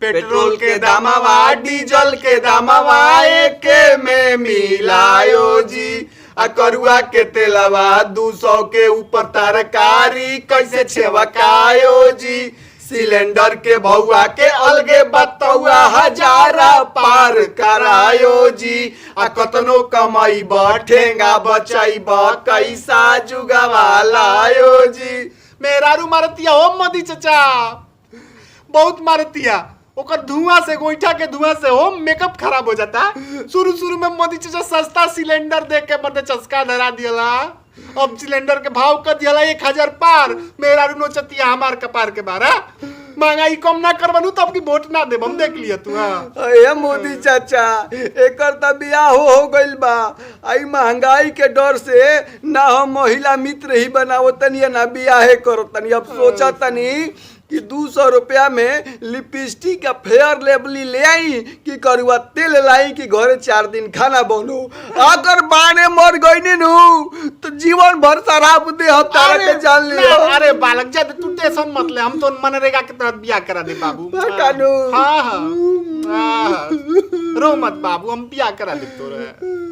Petrol के दामवा diesel के दामवा एके में मिलायो जी। आ करुआ के तेलवा 200 के ऊपर तरकारी कैसे छेवकायो जी। सिलेंडर के भौआ के अलगे बतौआ 1000 पार करायो जी। आ कतनो कमाई ठेंगा बचाई कैसा जुगावा लायो जी। मेहरारू मारतिया हो मोदी चचा, बहुत मारतिया। ओकर धुआं से, गोईठा के धुआं से हो मेकअप खराब हो जाता। शुरू में मोदी चाचा सस्ता सिलेंडर दे के मर्दे चस्का धरा दियला। अब सिलेंडर के भाव कर दियला 1000 पार। मेरा नोचतिया हमार कपार के बारा। महंगाई कम ना करबनू तब की वोट ना देब, हम देख लिया तू। ए मोदी चाचा एकर त बियाह हो गइल बा। आई महंगाई के डर से ना हम महिला मित्र ही बनावो तनी ना बियाहे करो तनी। अब सोचा तनी कि 200 रुपया में लिपस्टिक का फेयर लेवली ले आई कि करुआ तेल लाई कि घरे 4 दिन खाना बनो। अगर बाने मर गई नु तो जीवन भर शराब दे हम तारा के जान ले। अरे बालक जा तू टेंशन मत ले, हम तो मनरेगा के तहत बियाह करा दे बाबू। कानू हाँ रो मत बाबू, हम बियाह करा दे तोरे।